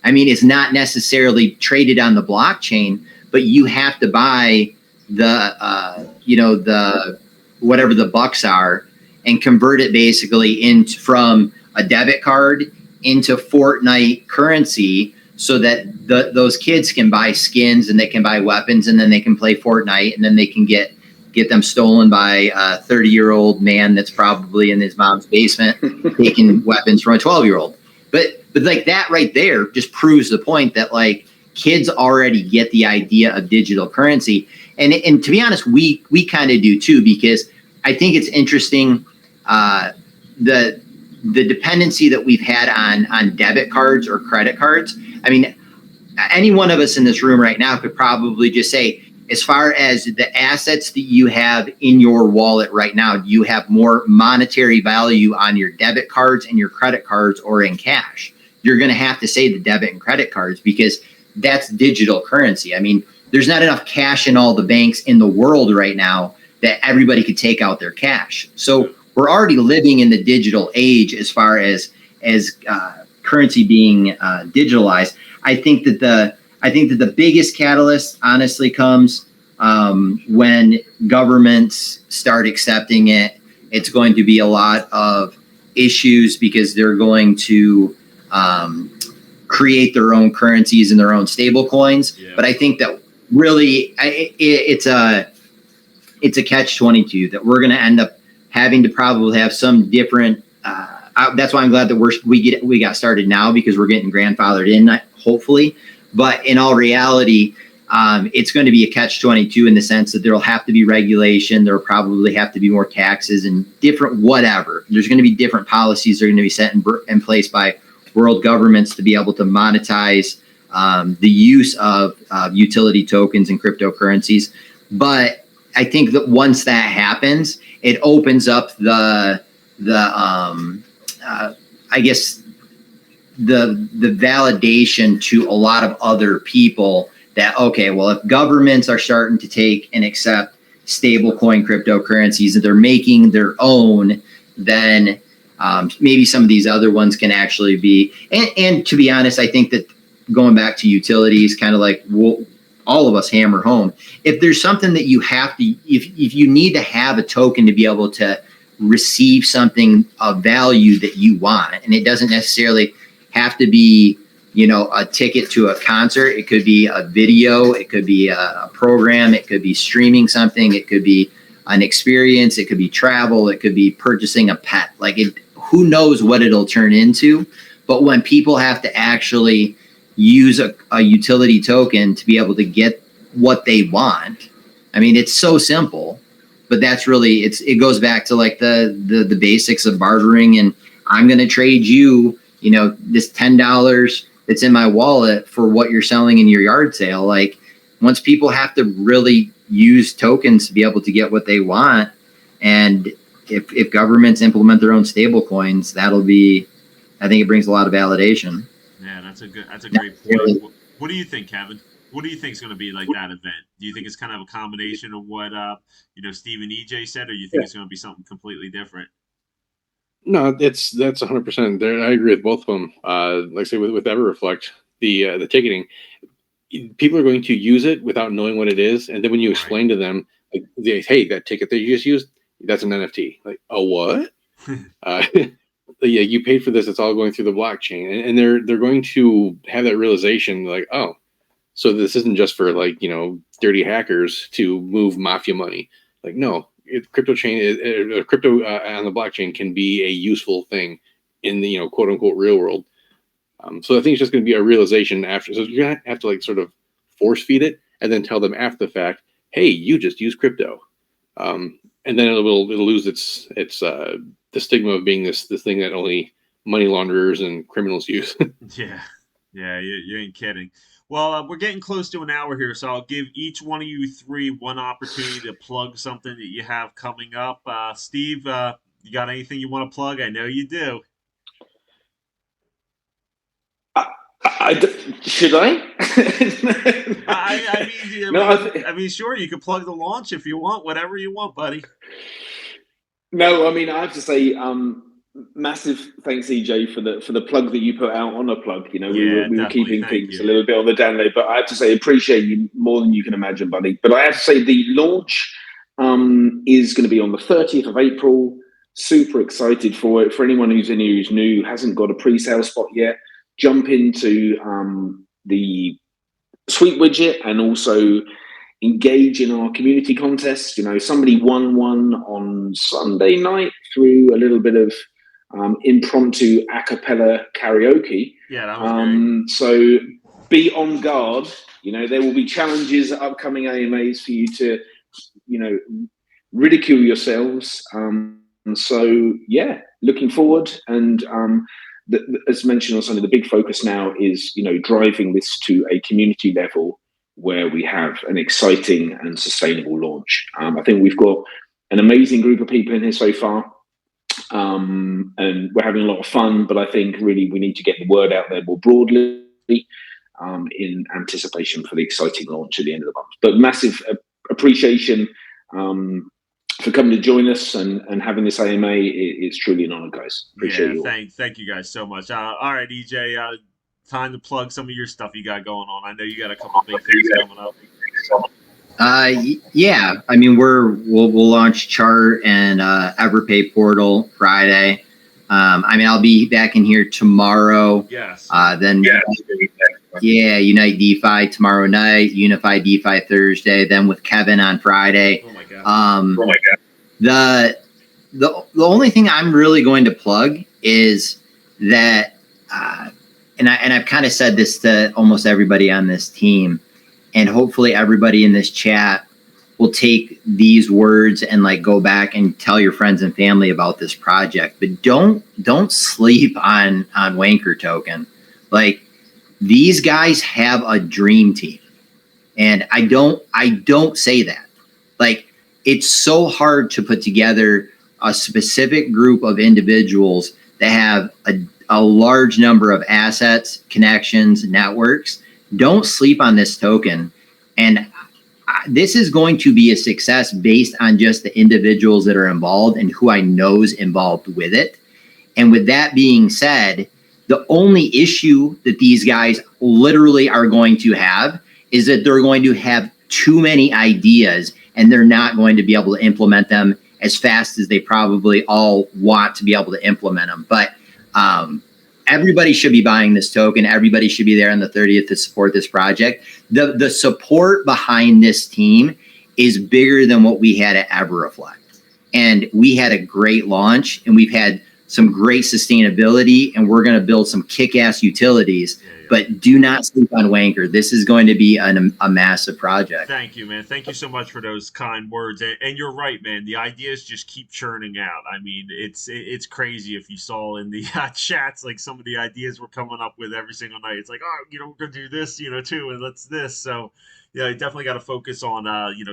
I mean, it's not necessarily traded on the blockchain, but you have to buy the whatever the bucks are and convert it basically from a debit card into Fortnite currency, so that those kids can buy skins and they can buy weapons, and then they can play Fortnite, and then they can get them stolen by a 30-year-old man that's probably in his mom's basement taking weapons from a 12-year-old. But like that right there just proves the point that like kids already get the idea of digital currency. And to be honest, we kind of do too, because I think it's interesting the dependency that we've had on debit cards or credit cards. I mean, any one of us in this room right now could probably just say, as far as the assets that you have in your wallet right now, do you have more monetary value on your debit cards and your credit cards or in cash? You're going to have to say the debit and credit cards, because that's digital currency. I mean, there's not enough cash in all the banks in the world right now that everybody could take out their cash. So we're already living in the digital age as far as currency being digitalized. I think that the biggest catalyst honestly comes when governments start accepting it. It's going to be a lot of issues, because they're going to create their own currencies and their own stable coins. Yeah. But I think that really it's a catch-22 that we're going to end up having to probably have some different. That's why I'm glad that we got started now, because we're getting grandfathered in, hopefully. But in all reality, it's going to be a catch-22 in the sense that there'll have to be regulation. There'll probably have to be more taxes and different whatever. There's going to be different policies that are going to be set in place by world governments to be able to monetize the use of utility tokens and cryptocurrencies. But I think that once that happens, it opens up the validation to a lot of other people that, okay, well, if governments are starting to take and accept stablecoin cryptocurrencies and they're making their own, then maybe some of these other ones can actually be. And to be honest, I think that going back to utilities, kind of like all of us hammer home, if there's something that you have to, if you need to have a token to be able to receive something of value that you want, and it doesn't necessarily have to be, a ticket to a concert. It could be a video. It could be a program. It could be streaming something. It could be an experience. It could be travel. It could be purchasing a pet. Who knows what it'll turn into? But when people have to actually use a utility token to be able to get what they want, I mean, it's so simple. but that's really, it goes back to like the basics of bartering, and I'm going to trade you, this $10 that's in my wallet for what you're selling in your yard sale. Like, once people have to really use tokens to be able to get what they want, and if governments implement their own stable coins, that'll be, I think it brings a lot of validation. Yeah, that's a great point. What do you think, Kevin? What do you think is going to be like that event? Do you think it's kind of a combination of what Steve and EJ said, or you think it's going to be something completely different? No, that's 100%. There, I agree with both of them. Like I say, with EverReflect, the ticketing, people are going to use it without knowing what it is, and then when you explain to them, like, hey, that ticket that you just used, that's an NFT. Like, oh, what? Yeah, you paid for this. It's all going through the blockchain, and they're going to have that realization, like, oh, so this isn't just for like dirty hackers to move mafia money. Like, no, crypto on the blockchain can be a useful thing in the quote unquote real world. So I think it's just going to be a realization after. So you're gonna have to like sort of force feed it, and then tell them after the fact, hey, you just use crypto, and then it'll lose its the stigma of being this thing that only money launderers and criminals use. Yeah, you ain't kidding. Well, we're getting close to an hour here, so I'll give each one of you three one opportunity to plug something that you have coming up. Steve, you got anything you want to plug? I know you do. Should I? I mean, sure, you can plug the launch if you want, whatever you want, buddy. No, I mean, I have to say, massive thanks, EJ, for the plug that you put out on a plug. We were keeping things a little bit on the down low, but I have to say, appreciate you more than you can imagine, buddy. But I have to say, the launch is going to be on the 30th of April. Super excited for it. For anyone who's in here who's new, hasn't got a pre-sale spot yet, jump into the Suite widget and also engage in our community contest. Somebody won one on Sunday night through a little bit of impromptu a cappella karaoke. Yeah, that was great. So be on guard. There will be challenges at upcoming AMAs for you to, ridicule yourselves. So yeah, looking forward. And as mentioned on Sunday, the big focus now is, driving this to a community level where we have an exciting and sustainable launch. I think we've got an amazing group of people in here so far, and we're having a lot of fun, but I think really we need to get the word out there more broadly in anticipation for the exciting launch at the end of the month. But massive appreciation for coming to join us and having this AMA. It's truly an honor, guys. Appreciate you all. Thank you guys so much. All right, EJ, time to plug some of your stuff you got going on. I know you got a couple big things coming up. Yeah. I mean, we'll launch Chart and Everpay Portal Friday. I'll be back in here tomorrow. Yes. Then Unite DeFi tomorrow night, Unify DeFi Thursday, then with Kevin on Friday. Oh my god. The only thing I'm really going to plug is that and I've kind of said this to almost everybody on this team, and hopefully everybody in this chat will take these words and like go back and tell your friends and family about this project. But don't sleep on Wanchor Token. Like, these guys have a dream team, and I don't say that. Like, it's so hard to put together a specific group of individuals that have a large number of assets, connections, networks. Don't sleep on this token. And this is going to be a success based on just the individuals that are involved and who I know is involved with it. And with that being said, the only issue that these guys literally are going to have is that they're going to have too many ideas, and they're not going to be able to implement them as fast as they probably all want to be able to implement them. But everybody should be buying this token. Everybody should be there on the 30th to support this project. The support behind this team is bigger than what we had at EverReflect. And we had a great launch, and we've had some great sustainability, and we're going to build some kick-ass utilities. But do not sleep on Wanchor. This is going to be a massive project. Thank you, man. Thank you so much for those kind words. And you're right, man. The ideas just keep churning out. I mean, it's crazy if you saw in the chats, like some of the ideas we're coming up with every single night. It's like, oh, we're going to do this, too, and let's this. So, yeah, you definitely got to focus on,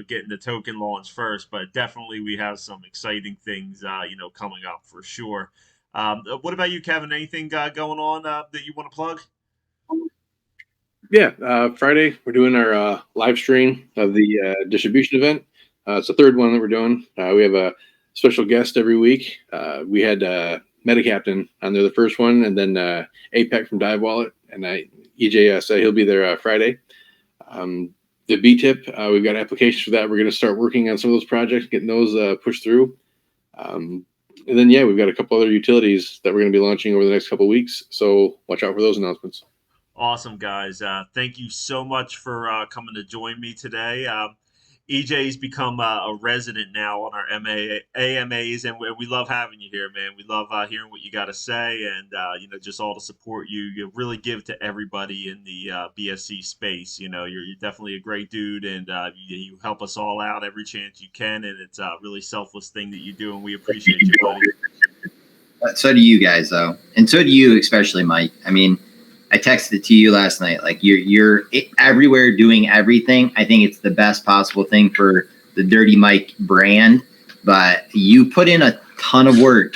getting the token launch first. But definitely we have some exciting things, coming up for sure. What about you, Kevin? Anything going on that you want to plug? Yeah, Friday we're doing our live stream of the distribution event. It's the third one that we're doing. We have a special guest every week. We had Metacaptain on there the first one, and then APEC from Dive Wallet, and EJS. He'll be there Friday. The B-tip, we've got applications for that. We're going to start working on some of those projects, getting those pushed through. And then, we've got a couple other utilities that we're going to be launching over the next couple of weeks. So watch out for those announcements. Awesome, guys. Thank you so much for coming to join me today. EJ's become a resident now on our AMAs, and we love having you here, man. We love hearing what you got to say, and just all the support you really give to everybody in the BSC space. You're definitely a great dude, and you help us all out every chance you can, and it's a really selfless thing that you do, and we appreciate you, buddy. So do you guys, though, and so do you, especially Mike. I mean, I texted to you last night. Like you're everywhere doing everything. I think it's the best possible thing for the Dirty Mike brand. But you put in a ton of work,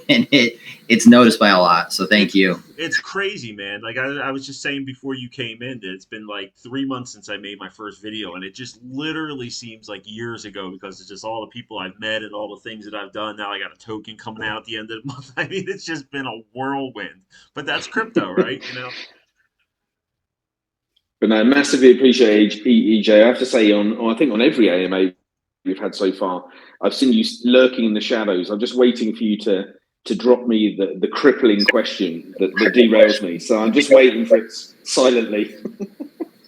and it's noticed by a lot. So thank you. It's crazy, man. Like I was just saying before you came in, that it's been like 3 months since I made my first video, and it just literally seems like years ago because it's just all the people I've met and all the things that I've done. Now I got a token coming out at the end of the month. I mean, it's just been a whirlwind. But that's crypto, right? But no, massively appreciate EJ. I have to say, I think on every AMA we've had so far, I've seen you lurking in the shadows. I'm just waiting for you to drop me the crippling question that derails me. So I'm just waiting for it silently.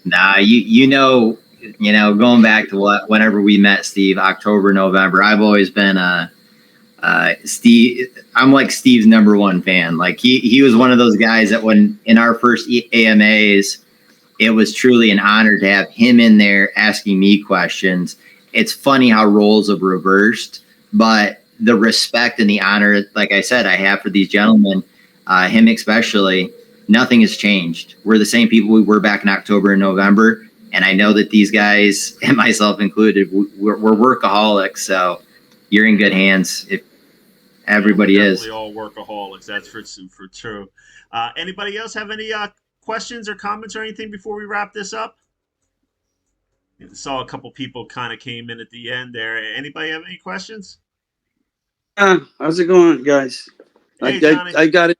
Nah, going back to whenever we met Steve, October, November, I've always been Steve. I'm like Steve's number one fan. Like he was one of those guys that when in our first AMAs, it was truly an honor to have him in there asking me questions. It's funny how roles have reversed, but the respect and the honor, like I said, I have for these gentlemen, him especially, nothing has changed. We're the same people we were back in October and November. And I know that these guys, and myself included, we're workaholics. So you're in good hands if everybody is. Definitely all workaholics. That's for true. Anybody else have any questions or comments or anything before we wrap this up? I saw a couple people kind of came in at the end there. Anybody have any questions? How's it going, guys? Hey, Johnny. I got it.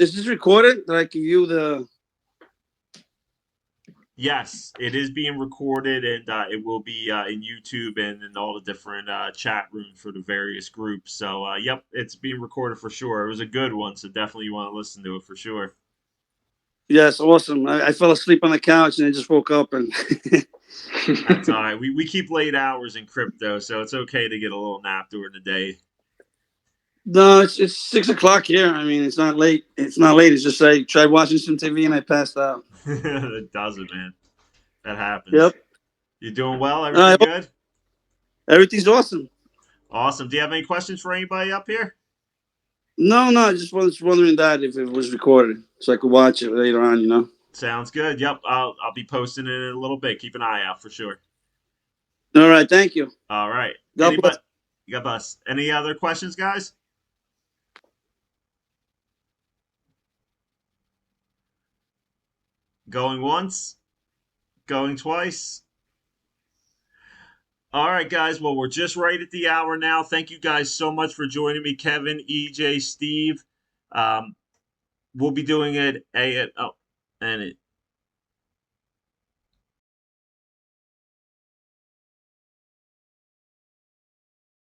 Is this recorded? That I can view the... Yes, it is being recorded, and it will be in YouTube and in all the different chat rooms for the various groups. So, yep, it's being recorded for sure. It was a good one, so definitely you want to listen to it for sure. Yes, awesome. I fell asleep on the couch and I just woke up and... That's all right. We keep late hours in crypto, so it's okay to get a little nap during the day. No, it's 6 o'clock here. I mean, it's not late. It's not late. It's just I tried watching some TV and I passed out. It doesn't, man. That happens. Yep. You doing well? Everything good? Everything's awesome. Awesome. Do you have any questions for anybody up here? No. I just was wondering that if it was recorded so I could watch it later on, Sounds good. Yep. I'll be posting it in a little bit. Keep an eye out for sure. All right. Thank you. All right. God bless. Any other questions, guys? Going once? Going twice? All right, guys. Well, we're just right at the hour now. Thank you guys so much for joining me, Kevin, EJ, Steve. We'll be doing it.